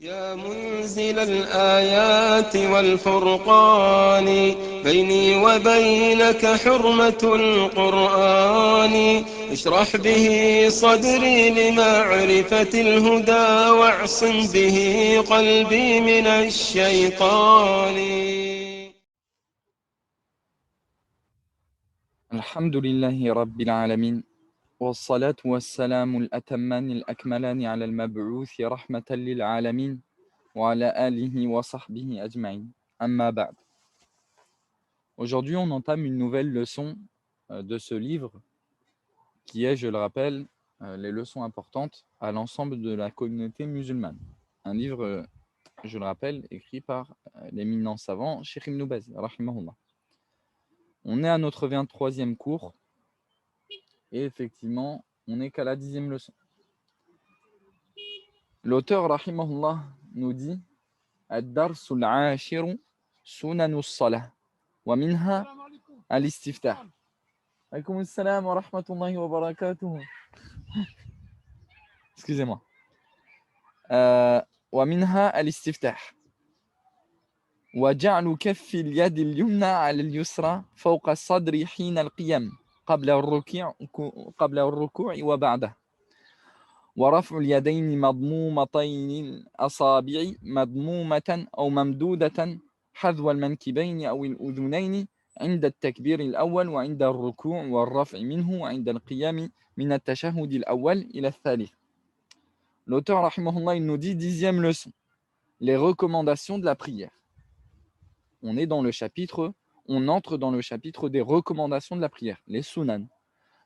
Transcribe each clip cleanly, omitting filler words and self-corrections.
يا منزل الآيات والفرقان بيني وبينك حرمة القرآن اشرح به صدري لمعرفة الهدى واعصم به قلبي من الشيطان. الحمد لله رب العالمين والصلاة والسلام الأتمان الأكملان على المبعوث رحمة للعالمين وعلى آله وصحبه أجمعين. Amma ba'd. Aujourd'hui, on entame une nouvelle leçon de ce livre qui est, je le rappelle, les leçons importantes à l'ensemble de la communauté musulmane. Un livre, je le rappelle, écrit par l'éminent savant Cheikh Ibn Baz, rahimahullah. On est à notre 23e cours et effectivement, on n'est qu'à la 10e leçon. L'auteur, rahimahullah, nous dit الدرس العاشر سنن الصلاة ومنها الاستفتاح. عليكم السلام ورحمة الله وبركاته. Excusez-moi. ومنها الاستفتاح وجعل كف اليد اليمنى على اليسرى فوق الصدر حين القيام قبل الركوع وبعده ورفع اليدين مضمومتين الأصابع مضمومة أو ممدودة حذو المنكبين أو الأذنين عند التكبير الأول وعند الركوع والرفع منه وعند القيام من التشهد الأول إلى الثالث. L'auteur, rahimahullah, il nous dit 10e leçon, les recommandations de la prière. On entre dans le chapitre des recommandations de la prière, les sunan.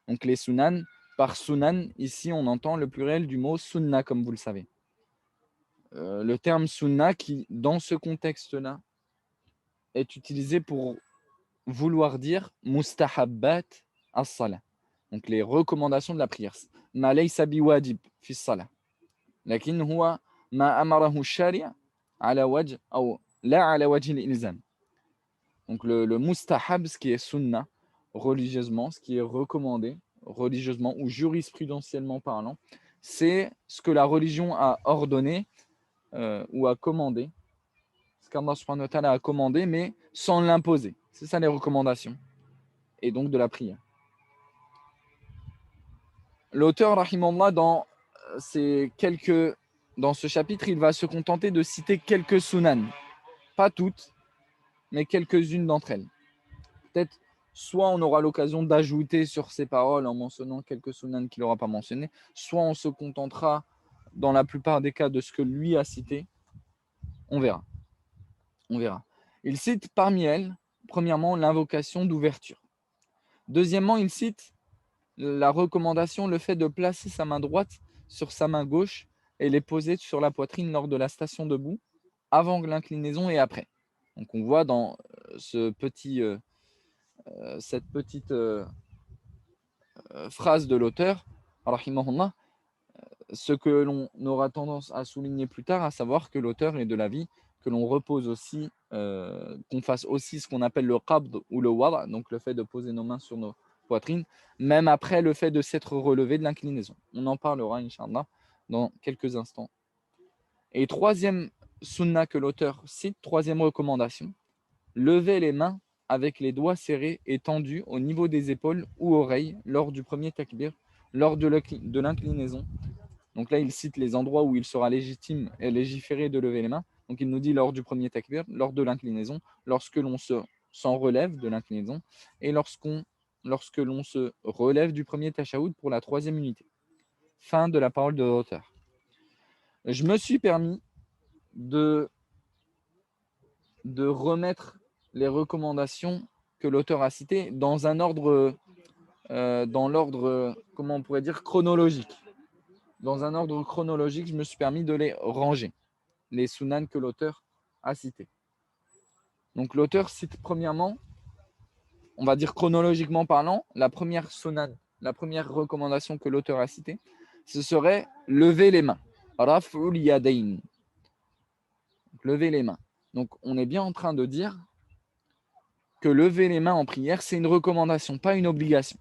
Donc les sunan, par sunan, ici on entend le pluriel du mot sunna, comme vous le savez. Le terme sunna qui, dans ce contexte-là, est utilisé pour vouloir dire mustahabbat as-salah. Donc les recommandations de la prière. Ma laysa biwajib fi as-salah. Lakin huwa ma amarahu ash-shari' ala wajh ou la ala wajh al-ilzam. Donc le mustahab, ce qui est sunna, religieusement, ce qui est recommandé, religieusement ou jurisprudentiellement parlant, c'est ce que la religion a ordonné ou a commandé, ce qu'Allah subhanahu wa ta'ala a commandé, mais sans l'imposer. C'est ça les recommandations, et donc de la prière. L'auteur, rahimahullah, dans ce chapitre, il va se contenter de citer quelques sunan, pas toutes, mais quelques-unes d'entre elles. Peut-être soit on aura l'occasion d'ajouter sur ces paroles en mentionnant quelques sunan qu'il n'aura pas mentionné, soit on se contentera dans la plupart des cas de ce que lui a cité. On verra. Il cite parmi elles, premièrement, l'invocation d'ouverture. Deuxièmement, il cite la recommandation, le fait de placer sa main droite sur sa main gauche et les poser sur la poitrine lors de la station debout, avant l'inclinaison et après. Donc on voit dans cette petite phrase de l'auteur, rahimahullah, ce que l'on aura tendance à souligner plus tard, à savoir que l'auteur est de l'avis que l'on repose aussi, qu'on fasse aussi ce qu'on appelle le qabd ou le wada, donc le fait de poser nos mains sur nos poitrines, même après le fait de s'être relevé de l'inclinaison. On en parlera, Inch'Allah, dans quelques instants. Et troisième sunna que l'auteur cite, troisième recommandation, lever les mains avec les doigts serrés et tendus au niveau des épaules ou oreilles lors du premier takbir, lors de l'inclinaison. Donc là, il cite les endroits où il sera légitime et légiféré de lever les mains. Donc il nous dit lors du premier takbir, lors de l'inclinaison, lorsque l'on s'en relève de l'inclinaison et lorsque l'on se relève du premier tashahoud pour la troisième unité. Fin de la parole de l'auteur. Je me suis permis de remettre les recommandations que l'auteur a citées dans un ordre, comment on pourrait dire, chronologique. Dans un ordre chronologique, je me suis permis de les ranger, les sunan que l'auteur a cités. Donc l'auteur cite premièrement, on va dire chronologiquement parlant, la première sunan, la première recommandation que l'auteur a citée, ce serait lever les mains. Raf'ul yadayn. Lever les mains. Donc on est bien en train de dire que lever les mains en prière, c'est une recommandation, pas une obligation.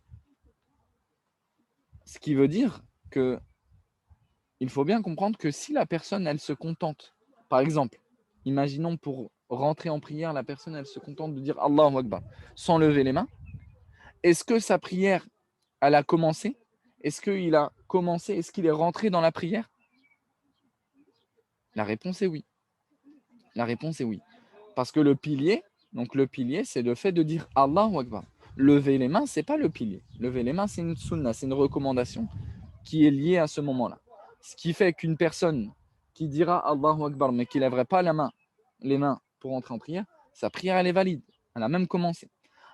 Ce qui veut dire que il faut bien comprendre que si la personne, elle se contente Par exemple, imaginons pour rentrer en prière, la personne, elle se contente de dire Allahu Akbar sans lever les mains. Est-ce que sa prière, elle a commencé? Est-ce qu'il a commencé? Est-ce qu'il est rentré dans la prière? La réponse est oui. La réponse est oui. Parce que le pilier, c'est le fait de dire Allahu Akbar. Lever les mains, c'est pas le pilier. Lever les mains, c'est une sunna, c'est une recommandation qui est liée à ce moment-là. Ce qui fait qu'une personne qui dira Allahu Akbar, mais qui lèverait pas les mains pour entrer en prière, sa prière, elle est valide. Elle a même commencé.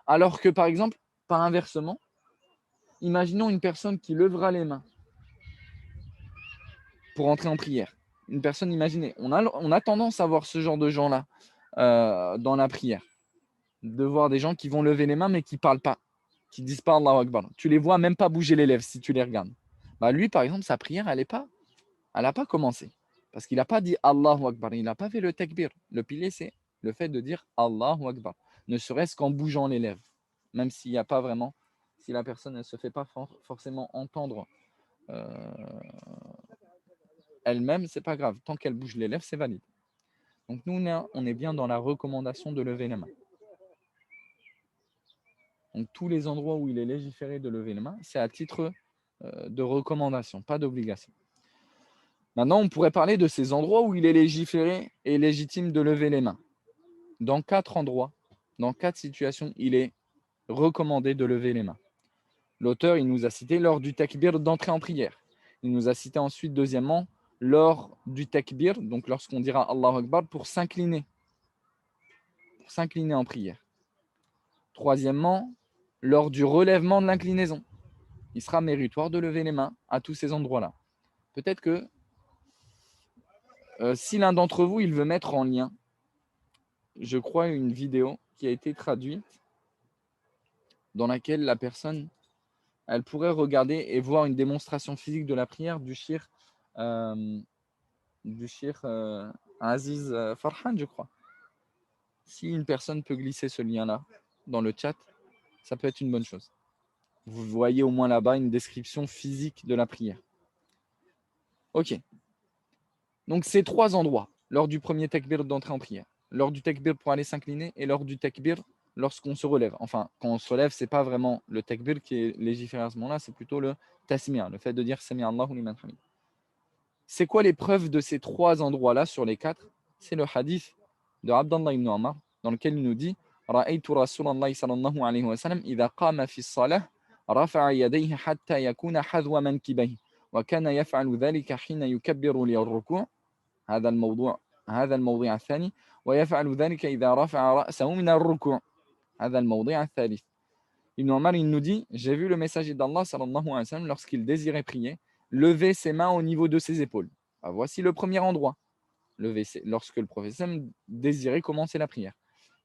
Alors que, par exemple, par inversement, imaginons une personne qui lèvera les mains pour entrer en prière. Une personne, imaginez, on a tendance à voir ce genre de gens-là dans la prière. De voir des gens qui vont lever les mains mais qui ne parlent pas, qui ne disent pas Allahu Akbar. Tu les vois même pas bouger les lèvres si tu les regardes. Bah lui, par exemple, sa prière, elle n'a pas commencé. Parce qu'il n'a pas dit Allahu Akbar, il n'a pas fait le takbir. Le pilier, c'est le fait de dire Allahu Akbar, ne serait-ce qu'en bougeant les lèvres. Même s'il n'y a pas vraiment, si la personne ne se fait pas forcément entendre elle-même, c'est pas grave. Tant qu'elle bouge les lèvres, c'est valide. Donc nous, on est bien dans la recommandation de lever les mains. Donc tous les endroits où il est légiféré de lever les mains, c'est à titre de recommandation, pas d'obligation. Maintenant, on pourrait parler de ces endroits où il est légiféré et légitime de lever les mains. Dans 4 endroits, dans 4 situations, il est recommandé de lever les mains. L'auteur, il nous a cité lors du takbir d'entrée en prière. Il nous a cité ensuite, deuxièmement, lors du takbir, donc lorsqu'on dira Allahu Akbar, pour s'incliner en prière. Troisièmement, lors du relèvement de l'inclinaison. Il sera méritoire de lever les mains à tous ces endroits-là. Peut-être que si l'un d'entre vous, il veut mettre en lien, je crois, une vidéo qui a été traduite dans laquelle la personne, elle pourrait regarder et voir une démonstration physique de la prière du Cheikh Aziz Farhan, je crois. Si une personne peut glisser ce lien-là dans le chat, ça peut être une bonne chose. Vous voyez au moins là-bas une description physique de la prière. Ok. Donc, ces 3 endroits, lors du premier takbir d'entrée en prière, lors du takbir pour aller s'incliner et lors du takbir lorsqu'on se relève. Enfin, quand on se relève, ce n'est pas vraiment le takbir qui est légiféré à ce moment-là, c'est plutôt le tasmi'a, le fait de dire Sami Allahu liman hamid. C'est quoi les preuves de ces 3 endroits-là sur les 4? C'est le hadith de Abdallah ibn Omar, dans lequel il nous dit رأيت رسول الله صلى الله عليه وسلم إذا قام في الصلاة رفع يديه حتى يكون حذو منكبيه وكان يفعل ذلك حين يكبر للركوع هذا الموضوع الثاني ويفعل ذلك إذا رفع رأسه من الركوع هذا الموضوع الثالث. Ibn Omar, il nous dit, j'ai vu le messager d'Allah sallallahu alayhi wa sallam lorsqu'il désirait prier, lever ses mains au niveau de ses épaules. Ah, voici le premier endroit. Lorsque le prophète désirait commencer la prière.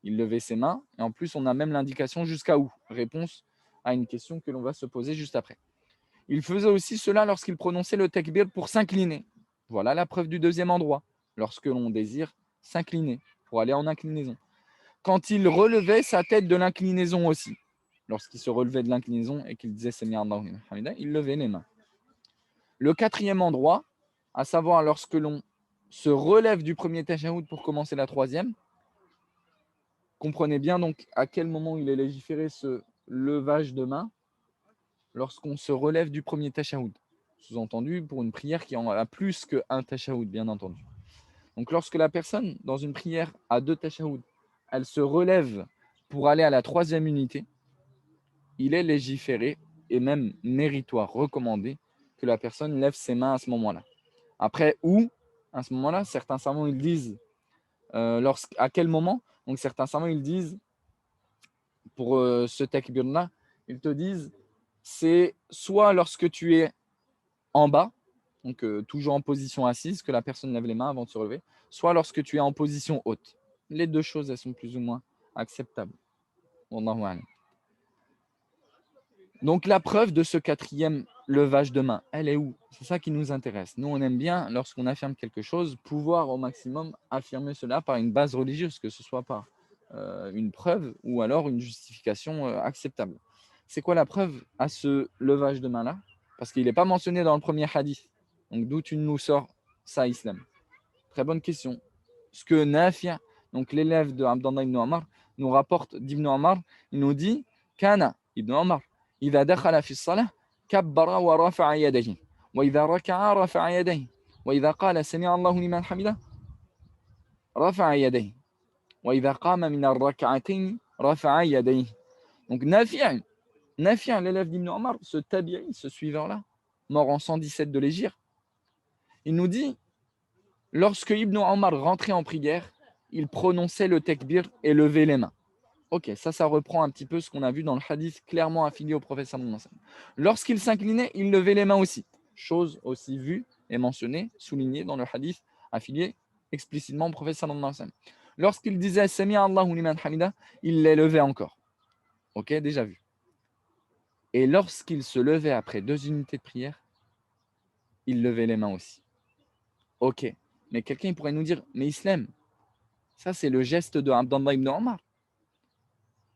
Il levait ses mains et en plus on a même l'indication jusqu'à où. Réponse à une question que l'on va se poser juste après. Il faisait aussi cela lorsqu'il prononçait le takbir pour s'incliner. Voilà la preuve du deuxième endroit, lorsque l'on désire s'incliner, pour aller en inclinaison. Quand il relevait sa tête de l'inclinaison aussi, lorsqu'il se relevait de l'inclinaison et qu'il disait Sami Allahu liman hamida, il levait les mains. Le 4e endroit, à savoir lorsque l'on se relève du premier tashahoud pour commencer la 3e, comprenez bien donc à quel moment il est légiféré ce levage de main lorsqu'on se relève du premier tashahoud. Sous-entendu pour une prière qui en a plus qu'un tashahoud, bien entendu. Donc lorsque la personne, dans une prière à 2 tashahoud, elle se relève pour aller à la 3e unité, il est légiféré et même méritoire, recommandé, que la personne lève ses mains à ce moment-là. Après, où, à ce moment-là, certains savants, ils disent, à quel moment? Donc certains savants, ils disent, pour ce takbir-là, ils te disent, c'est soit lorsque tu es en bas, donc toujours en position assise, que la personne lève les mains avant de se relever, soit lorsque tu es en position haute. Les 2 choses, elles sont plus ou moins acceptables. Donc la preuve de ce 4e levage de main, elle est où? C'est ça qui nous intéresse. Nous, on aime bien, lorsqu'on affirme quelque chose, pouvoir au maximum affirmer cela par une base religieuse, que ce soit par une preuve ou alors une justification acceptable. C'est quoi la preuve à ce levage de main-là? Parce qu'il n'est pas mentionné dans le premier hadith. Donc d'où tu nous sors ça, Islam? Très bonne question. ce que Nafi', donc l'élève de Abdallah ibn Omar, nous rapporte d'Ibn Omar. Il nous dit Kana ibn Omar, إذا دخل في الصلاة كبر ورفع يديه وإذا ركع رفع يديه وإذا قال سمع الله لمن حمده رفع يديه وإذا قام من الركعتين رفع يديه. Donc Nafi', l'élève d'Ibn Omar, ce tabi'i, ce suiveur-là, mort en 117 de l'Hégire, il nous dit, lorsque Ibn Omar rentrait en prière, il prononçait le takbir et levait les mains. Ok, ça reprend un petit peu ce qu'on a vu dans le hadith clairement affilié au prophète sallallahu alayhi wa sallam. Lorsqu'il s'inclinait, il levait les mains aussi. Chose aussi vue et mentionnée, soulignée dans le hadith affilié explicitement au prophète sallallahu alayhi wa sallam. Lorsqu'il disait Sami Allahu liman hamida, il les levait encore. Ok, déjà vu. Et lorsqu'il se levait après 2 unités de prière, il levait les mains aussi. Ok, mais quelqu'un pourrait nous dire, mais Islam, ça c'est le geste de Abdallah ibn Omar.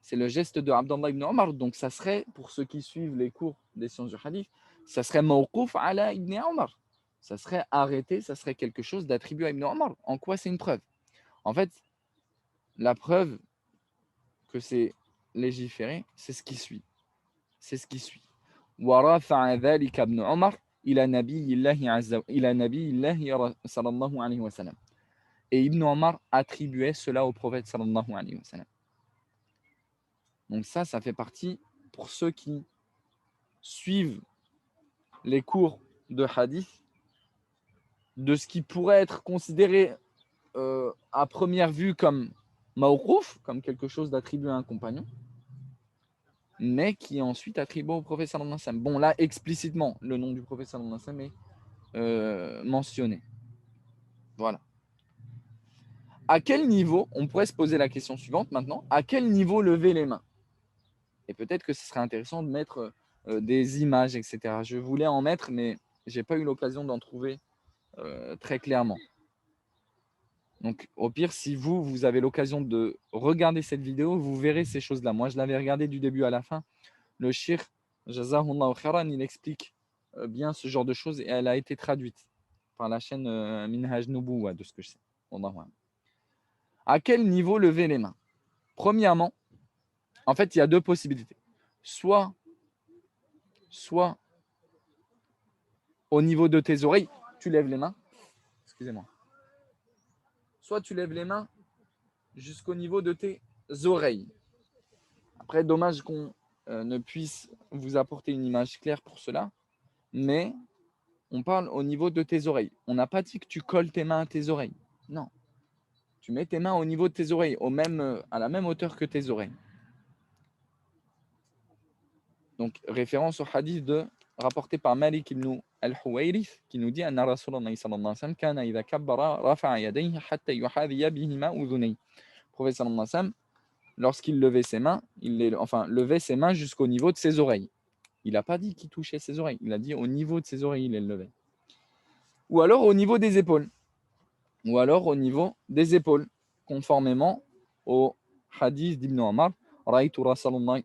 C'est le geste de Abdallah ibn Omar, donc ça serait, pour ceux qui suivent les cours des sciences du hadith, ça serait mawqouf ala ibn Omar. Ça serait arrêté, ça serait quelque chose d'attribué à Ibn Omar. En quoi c'est une preuve? En fait, la preuve que c'est légiféré, c'est ce qui suit. C'est ce qui suit. وَرَفَعَ ذَلِكَ ابْنُ عُمَرَ إِلَى نَبِيِّ اللَّهِ صلى الله عليه وسلم. Et Ibn Omar attribuait cela au prophète sallallahu alayhi wa sallam. Donc ça fait partie, pour ceux qui suivent les cours de hadith, de ce qui pourrait être considéré à première vue comme mawqouf, comme quelque chose d'attribué à un compagnon, mais qui est ensuite attribué au prophète sallallahu alayhi wa sallam. Bon, là, explicitement, le nom du prophète sallallahu alayhi wa sallam est mentionné. Voilà. À quel niveau, on pourrait se poser la question suivante maintenant, à quel niveau lever les mains? Et peut-être que ce serait intéressant de mettre des images, etc. Je voulais en mettre, mais je n'ai pas eu l'occasion d'en trouver très clairement. Donc, au pire, si vous avez l'occasion de regarder cette vidéo, vous verrez ces choses-là. Moi, je l'avais regardée du début à la fin. Le shir, Jazahullahu khairan, il explique bien ce genre de choses et elle a été traduite par la chaîne Minhaj Nubuwa, de ce que je sais. À quel niveau lever les mains? Premièrement, en fait, il y a 2 possibilités. Soit au niveau de tes oreilles, tu lèves les mains. Excusez-moi. Soit tu lèves les mains jusqu'au niveau de tes oreilles. Après, dommage qu'on ne puisse vous apporter une image claire pour cela, mais on parle au niveau de tes oreilles. On n'a pas dit que tu colles tes mains à tes oreilles. Non. Tu mets tes mains au niveau de tes oreilles, à la même hauteur que tes oreilles. Donc, référence au hadith rapporté par Malik ibn al-Huwayrith qui nous dit Anna Rasulullah sallallahu alayhi wa sallam kana idha kabbara rafa'a yadayhi hatta yuhadhiya bihima udhunayhi. Le prophète sallallahu alayhi wa sallam, lorsqu'il levait ses mains, levait ses mains jusqu'au niveau de ses oreilles. Il n'a pas dit qu'il touchait ses oreilles, il a dit au niveau de ses oreilles, il les levait. Ou alors au niveau des épaules. Conformément au hadith d'Ibn Omar. رأيت رسول الله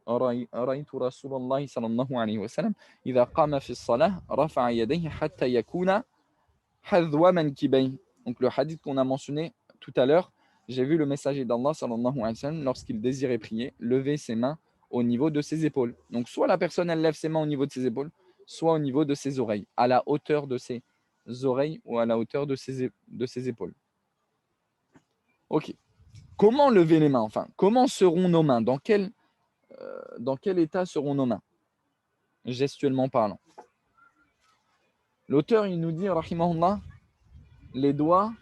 صلى الله عليه وسلم إذا قام في الصلاة رفع يديه حتى يكون حذو منكبيه. Donc le hadith qu'on a mentionné tout à l'heure, j'ai vu le messager d'Allah sallallahu alayhi wa sallam, lorsqu'il désirait prier, lever ses mains au niveau de ses épaules. Donc soit la personne elle lève ses mains au niveau de ses épaules, soit au niveau de ses oreilles, à la hauteur de ses oreilles ou à la hauteur de ses épaules. Ok. Comment lever les mains? Enfin, comment seront nos mains? Dans quel état seront nos mains? Gestuellement parlant. L'auteur, il nous dit, rahimahullah, les doigts,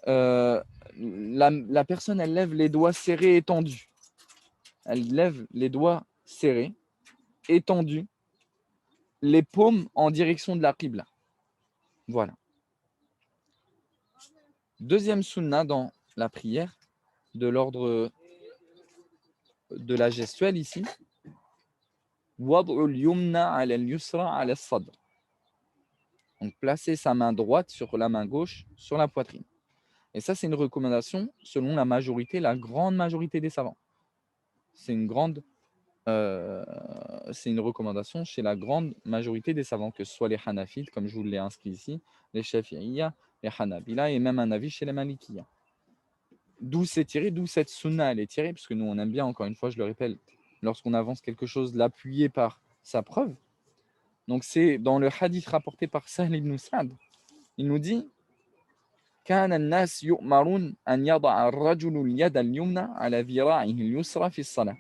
la personne, elle lève les doigts serrés, étendus. Elle lève les doigts serrés, étendus, les paumes en direction de la qibla. Voilà. Deuxième sunna dans la prière, de l'ordre de la gestuelle ici. Donc placer sa main droite sur la main gauche sur la poitrine. Et ça, c'est une recommandation selon la grande majorité des savants. C'est une recommandation chez la grande majorité des savants, que ce soit les Hanafites, comme je vous l'ai inscrit ici, les Shafi'iyya, les Hanabila et même un avis chez les Malikiya. D'où c'est tiré, d'où cette sunna elle est tirée, parce que nous on aime bien, encore une fois, je le répète, lorsqu'on avance quelque chose, l'appuyer par sa preuve. Donc c'est dans le hadith rapporté par Sahl ibn Sa'd, il nous dit كان الناس يؤمرون أن يضع الرجل اليد اليمنى على ذراعه اليسرى في الصلاة.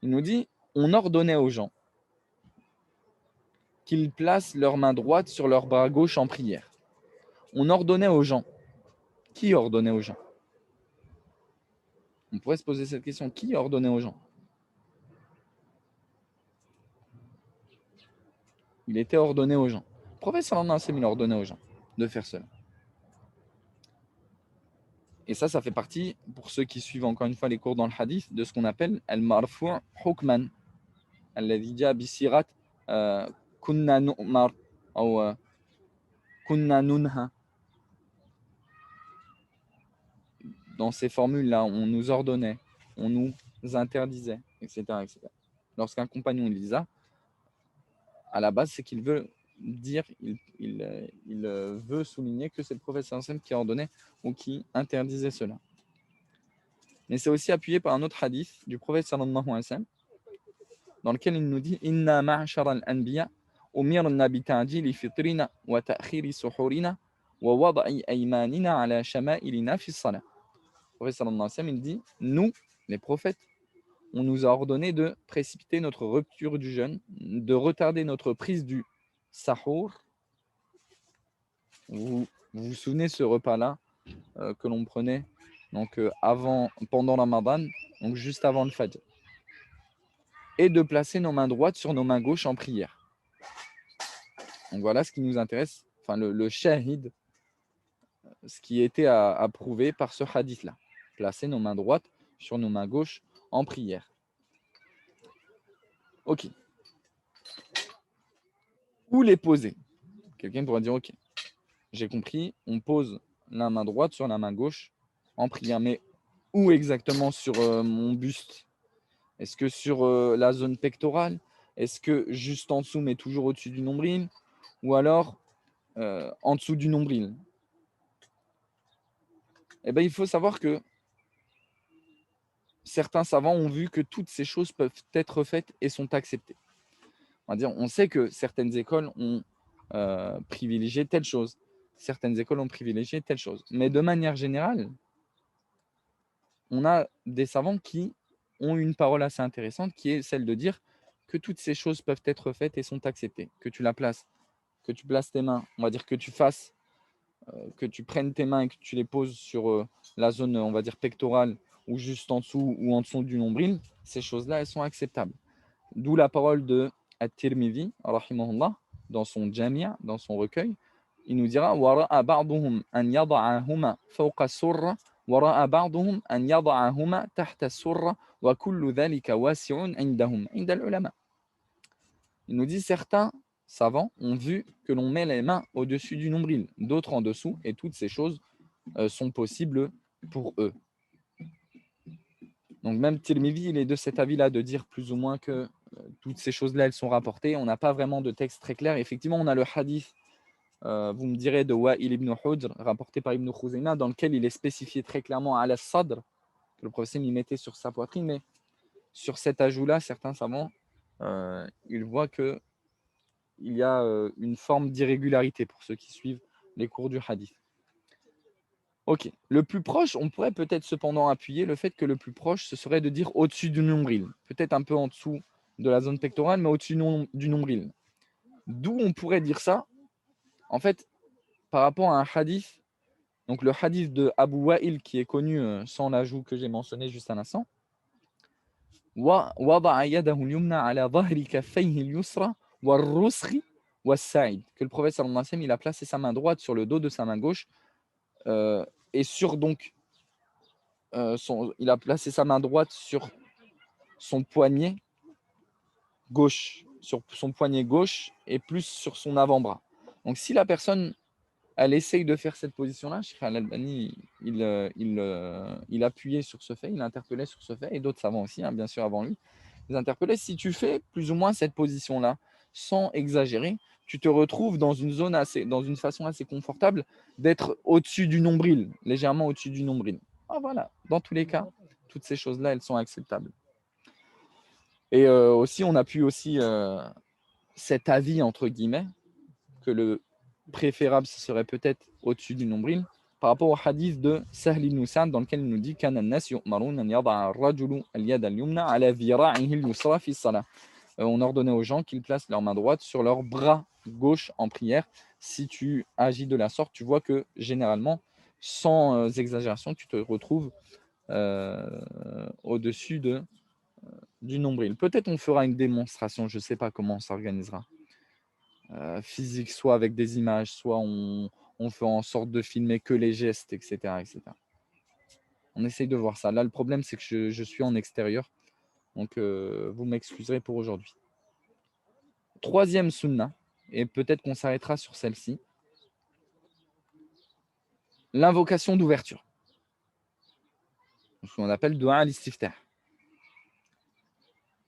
Il nous dit, on ordonnait aux gens qu'ils placent leur main droite sur leur bras gauche en prière. On ordonnait aux gens. Qui ordonnait aux gens? On pourrait se poser cette question. Qui ordonnait aux gens? Il était ordonné aux gens. Le prophète sallallahu alayhi wa sallam, il ordonnait aux gens de faire cela. Et ça fait partie, pour ceux qui suivent encore une fois les cours dans le hadith, de ce qu'on appelle al-marfu' hukman. Alladhi jaa bi sirat kunna nu'mar ou kunna nunha. Dans ces formules-là, on nous ordonnait, on nous interdisait, etc. etc. Lorsqu'un compagnon dit ça, à la base, c'est qu'il veut dire, il veut souligner que c'est le prophète sallallahu alayhi wa sallam qui ordonnait ou qui interdisait cela. Mais c'est aussi appuyé par un autre hadith du prophète sallallahu alayhi wa sallam, dans lequel il nous dit Inna ma'ashara al-anbiya umirna bi ta'jili fitrina wa ta'khiri suhurina wa wad'i aymanina ala shama'ilina fi as-salah. Le prophète sallallahu alayhi wa sallam, il dit nous, les prophètes, on nous a ordonné de précipiter notre rupture du jeûne, de retarder notre prise du sahur. Vous vous souvenez ce repas-là que l'on prenait donc pendant la Ramadan, donc juste avant le Fajr, et de placer nos mains droites sur nos mains gauches en prière. Donc voilà ce qui nous intéresse, enfin le shahid, ce qui était à prouver par ce hadith-là. Placer nos mains droites sur nos mains gauches en prière. Ok. Où les poser? Quelqu'un pourrait dire, ok, j'ai compris, on pose la main droite sur la main gauche en prière. Mais où exactement sur mon buste? Est-ce que sur la zone pectorale? Est-ce que juste en dessous, mais toujours au-dessus du nombril? Ou alors en dessous du nombril? Eh bien, il faut savoir que certains savants ont vu que toutes ces choses peuvent être faites et sont acceptées. On sait que certaines écoles ont privilégié telle chose, certaines écoles ont privilégié telle chose. Mais de manière générale, on a des savants qui ont une parole assez intéressante qui est celle de dire que toutes ces choses peuvent être faites et sont acceptées. Que tu places tes mains, on va dire que que tu prennes tes mains et que tu les poses sur la zone, on va dire, pectorale ou juste en dessous ou en dessous du nombril, ces choses-là, elles sont acceptables. D'où la parole de At-Tirmidhi, rahimahullah, dans son Jamia, dans son recueil, il nous dira وَرَأَ بَعْضُهُمْ أَنْ يَضَعَهُمَا فَوْقَ السُّرَّةِ وَرَأَ بَعْضُهُمْ أَنْ يَضَعَهُمَا تَحْتَ السُّرَّةِ وَكُلُّ ذَلِكَ وَاسِعٌ عِنْدَهُمْ عِنْدَ الْعُلَمَاءِ. Il nous dit certains savants ont vu que l'on met les mains au-dessus du nombril, d'autres en dessous, et toutes ces choses sont possibles pour eux. Donc même Tirmidhi, il est de cet avis-là, de dire plus ou moins que toutes ces choses-là, elles sont rapportées. On n'a pas vraiment de texte très clair. Effectivement, on a le hadith, vous me direz, de Wa'il ibn Hujr, rapporté par Ibn Khuzayma, dans lequel il est spécifié très clairement à al-sadr, que le prophète y mettait sur sa poitrine. Mais sur cet ajout-là, certains savants, ils voient qu'il y a une forme d'irrégularité pour ceux qui suivent les cours du hadith. Ok. Le plus proche, on pourrait peut-être cependant appuyer le fait que le plus proche, ce serait de dire au-dessus du nombril. Peut-être un peu en dessous de la zone pectorale, mais au-dessus du nombril. D'où on pourrait dire ça? En fait, par rapport à un hadith, donc le hadith de Abu Wa'il qui est connu sans l'ajout que j'ai mentionné juste à l'instant, وَضَعَ يَدَهُ الْيُمْنَى عَلَى ظَهْرِ كَفَّيْهِ الْيُسْرَى وَالرُّسْغِ وَالسَّاعِدِ. Que le prophète sallallahu alayhi wa sallam, il a placé sa main droite sur le dos de sa main gauche et sur donc il a placé sa main droite sur son poignet gauche, et plus sur son avant-bras. Donc si la personne elle essaye de faire cette position-là, Cheikh Al-Albani il appuyait sur ce fait, il interpellait sur ce fait, et d'autres savants aussi, bien sûr avant lui, ils interpellaient. Si tu fais plus ou moins cette position-là, sans exagérer, tu te retrouves dans une façon assez confortable d'être au-dessus du nombril, légèrement au-dessus du nombril. Ah, voilà, dans tous les cas, toutes ces choses-là, elles sont acceptables. Et aussi, on a pu aussi cet avis, entre guillemets, que le préférable, ce serait peut-être au-dessus du nombril, par rapport au hadith de Sahl ibn Sa'd, dans lequel il nous dit « Kana an-nas yu'marun an yada'a ar-rajulu al-yada al-yumna ala dhira'ihi al-yusra fi as-salah » On ordonnait aux gens qu'ils placent leur main droite sur leur bras gauche en prière. Si tu agis de la sorte, tu vois que généralement, sans exagération, tu te retrouves au-dessus du nombril. Peut-être on fera une démonstration, je ne sais pas comment on s'organisera. Physique, soit avec des images, soit on fait en sorte de filmer que les gestes, etc. etc. On essaye de voir ça. Là, le problème, c'est que je suis en extérieur. Donc, vous m'excuserez pour aujourd'hui. Troisième sunna, et peut-être qu'on s'arrêtera sur celle-ci, l'invocation d'ouverture. Ce qu'on appelle dua al-istiftah.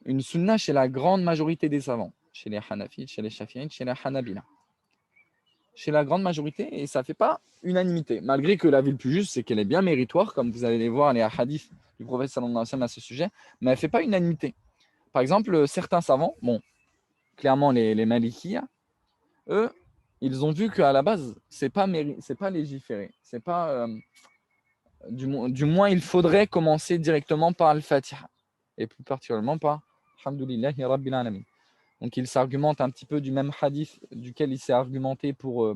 Une sunna chez la grande majorité des savants, chez les Hanafites, chez les Shafi'ites, chez les Hanabila. Chez la grande majorité, et ça ne fait pas unanimité, malgré que l'avis le plus juste, c'est qu'elle est bien méritoire, comme vous allez les voir, les hadiths du prophète sallallahu alayhi wa sallam à ce sujet, mais elle ne fait pas unanimité. Par exemple, certains savants, bon, clairement les Malikiyya, eux, ils ont vu qu'à la base, c'est pas légiféré. C'est pas, du moins, il faudrait commencer directement par Al-Fatiha. Et plus particulièrement par Alhamdulillahi Rabbil Alamin. Donc, il s'argumente un petit peu du même hadith duquel il s'est argumenté pour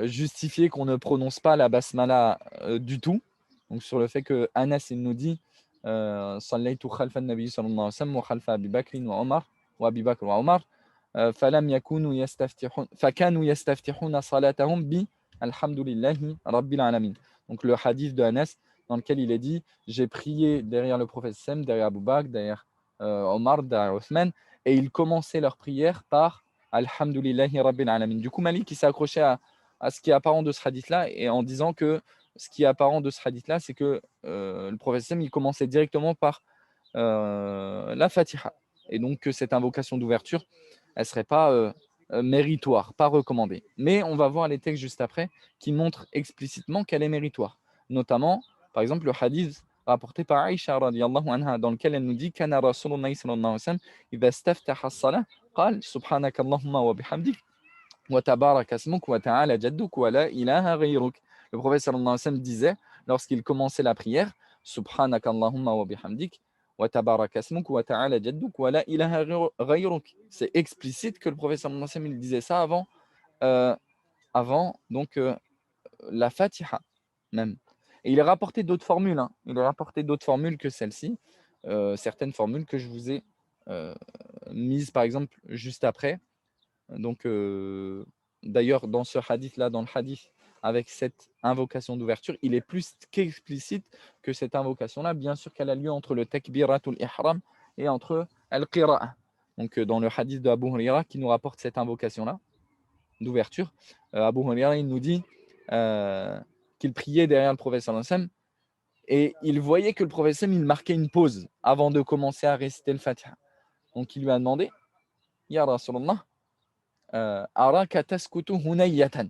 justifier qu'on ne prononce pas la basmala du tout. Donc, sur le fait que Anas, il nous dit Sallaytu khalfa an-nabi sallallahu alayhi wa sallam wa khalfa Abi Bakr wa Omar wa Abi Bakr wa Omar فلم يكونوا يستفتحون فكانوا يستفتحون صلاتهم بالحمد لله رب العالمين. Donc le hadith de Anas dans lequel il est dit j'ai prié derrière le prophète Sam, derrière Abu Bakr, derrière Omar, derrière Othman, et ils commençaient leur prière par Alhamdulillahi Rabbil Alamin. Du coup, Malik s'est accroché à ce qui est apparent de ce hadith-là, et en disant que ce qui est apparent de ce hadith-là, c'est que le prophète Sam, il commençait directement par la Fatiha. Et donc que cette invocation d'ouverture, elle ne serait pas méritoire, pas recommandée. Mais on va voir les textes juste après qui montrent explicitement qu'elle est méritoire. Notamment, par exemple, le hadith rapporté par Aïcha radiyallahu anha, dans lequel elle nous dit Kana Rasulullah sallallahu alayhi wa sallam, idha staftaha as-salah, qal subhanaka Allahumma wa bihamdik, wa tabarak asmuk, wa ta'ala jadduk, wa la ilaha ghayruk. Le prophète sallallahu alayhi wa sallam disait, lorsqu'il commençait la prière, subhanaka Allahumma wa bihamdik, wa tabarak asmuk, wa ta'ala jadduk, wa la ilaha ghayruk. C'est explicite que le prophète sallallahu alayhi wa sallam il disait ça avant donc la Fatiha même. Et il est rapporté d'autres formules. Il est rapporté d'autres formules que celle-ci. Certaines formules que je vous ai mises, par exemple, juste après. Donc, d'ailleurs, dans ce hadith-là, dans le hadith, avec cette invocation d'ouverture, il est plus qu'explicite que cette invocation-là. Bien sûr qu'elle a lieu entre le takbiratul ihram et entre al-qira'a. Donc, dans le hadith de Abu Huraira qui nous rapporte cette invocation-là d'ouverture, Abu Huraira, il nous dit qu'il priait derrière le prophète sallallahu alayhi wa sallam et il voyait que le prophète sallallahu alayhi wa sallam, il marquait une pause avant de commencer à réciter le Fatiha. Donc il lui a demandé Ya Rasulallah, araka taskutu hunayyatan,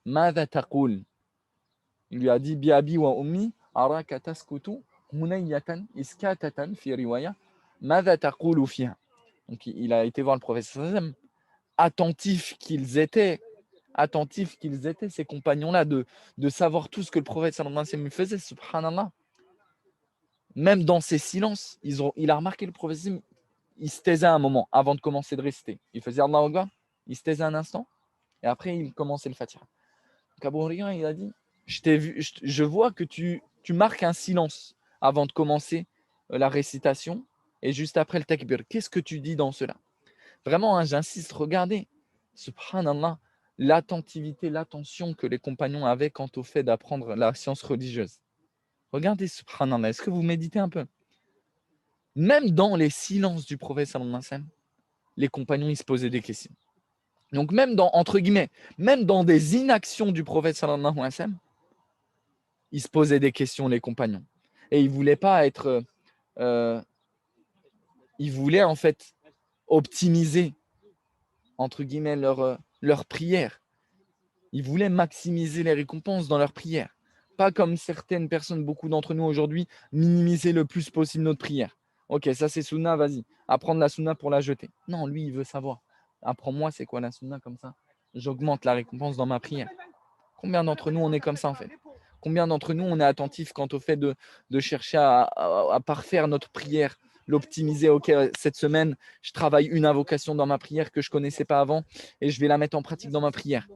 madha taqul. Il lui a dit Bi abi wa ummi, araka taskutu hunayyatan, iskatatan fi riwaya, madha taqulu fiha. Donc il a été voir le prophète sallallahu alayhi wa sallam, attentifs qu'ils étaient, ces compagnons-là, de savoir tout ce que le prophète sallallahu alayhi wa sallam faisait, subhanallah. Même dans ses silences, il a remarqué le prophète, il se taisait un moment avant de commencer de réciter. Il faisait Allahu Akbar, il se taisait un instant, et après il commençait le Fatiha. Donc Abu Huraira, il a dit, je vois que tu marques un silence avant de commencer la récitation, et juste après le takbir. Qu'est-ce que tu dis dans cela? Vraiment, j'insiste, regardez, subhanallah, l'attentivité, l'attention que les compagnons avaient quant au fait d'apprendre la science religieuse. Regardez, subhanallah, est-ce que vous méditez un peu? Même dans les silences du prophète sallallahu alayhi wa sallam, les compagnons ils se posaient des questions. Donc même dans, entre guillemets, même dans des inactions du prophète sallallahu alayhi wa sallam, ils se posaient des questions, les compagnons. Et ils ne voulaient pas être ils voulaient en fait optimiser, entre guillemets, leur prière. Ils voulaient maximiser les récompenses dans leur prière. Pas comme certaines personnes, beaucoup d'entre nous aujourd'hui, minimiser le plus possible notre prière. Ok, ça c'est sunna, vas-y. Apprendre la sunna pour la jeter. Non, lui, il veut savoir. Apprends-moi, c'est quoi la sunna comme ça. J'augmente la récompense dans ma prière. Combien d'entre nous, on est comme ça en fait? Combien d'entre nous, on est attentif quant au fait de chercher à parfaire notre prière, l'optimiser. Ok, cette semaine, je travaille une invocation dans ma prière que je ne connaissais pas avant et je vais la mettre en pratique dans ma prière.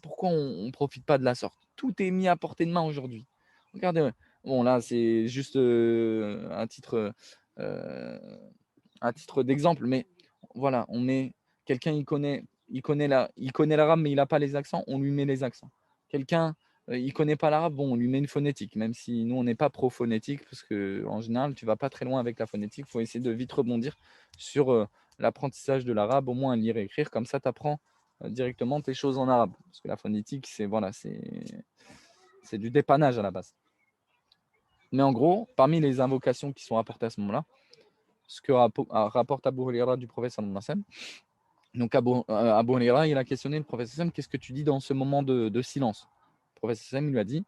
Pourquoi on ne profite pas de la sorte? Tout est mis à portée de main aujourd'hui. Regardez, bon là, c'est juste euh, un titre d'exemple, mais voilà, on met quelqu'un, il connaît l'arabe, mais il n'a pas les accents, on lui met les accents. Quelqu'un, il connaît pas l'arabe, bon, on lui met une phonétique, même si nous, on n'est pas pro-phonétique, parce que en général, tu vas pas très loin avec la phonétique, il faut essayer de vite rebondir sur l'apprentissage de l'arabe, au moins à lire et écrire, comme ça, tu apprends directement tes choses en arabe. Parce que la phonétique, c'est voilà, c'est du dépannage à la base. Mais en gros, parmi les invocations qui sont apportées à ce moment-là, ce que rapporte Abu Huraira du prophète sallallahu alayhi wa sallam. Donc Abu Huraira, il a questionné le prophète sallallahu alayhi wa sallam, qu'est-ce que tu dis dans ce moment de silence? Le prophète sallallahu alayhi wa sallam, il lui a dit,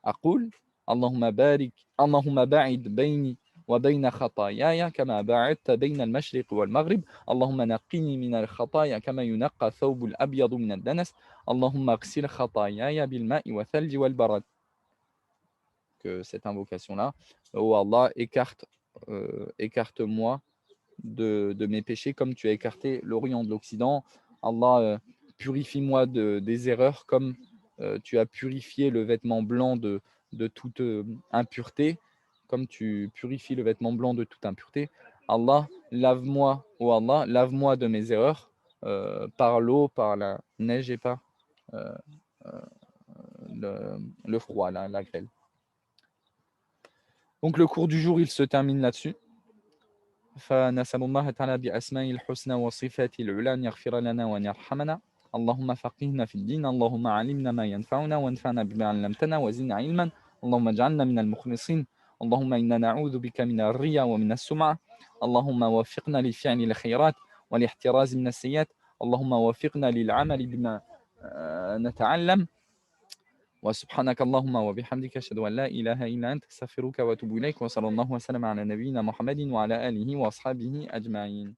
Aqul, Allahumma barik, Allahumma ba'id bayni wa bayna khatayaya kama ba'adta bayna al-mashriq wal maghrib, Allahumma naqqini min al-khataya kama yunaqqa thawb al-abyad min ad-danas, Allahumma aghsil khatayaya bil ma'i wa thalji wal barad. Que cette invocation-là, oh Allah, écarte-moi de mes péchés comme tu as écarté l'Orient de l'Occident. Allah, purifie-moi des erreurs comme tu as purifié le vêtement blanc de toute impureté, comme tu purifies le vêtement blanc de toute impureté. Allah, lave-moi, oh Allah, lave-moi de mes erreurs par l'eau, par la neige et par euh, euh, le froid, la grêle. Donc le cours du jour, il se termine là-dessus. فنسأل الله تعالى بأسمائه الحسنى وصفاته العلى أن يغفر لنا وأن يرحمنا. اللهم فقهنا في الدين، اللهم علمنا ما ينفعنا وانفعنا بما علمتنا وزدنا علما، اللهم اجعلنا من المخلصين، اللهم إنا نعوذ بك من الرياء ومن السمعة، اللهم وفقنا لفعل الخيرات والاحتراز من السيئات، اللهم وفقنا للعمل بما نتعلم. وسبحانك اللهم وبحمدك أشهد أن لا إله إلا أنت أستغفرك وأتوب إليك وصلى الله وسلم على نبينا محمد وعلى آله وأصحابه أجمعين.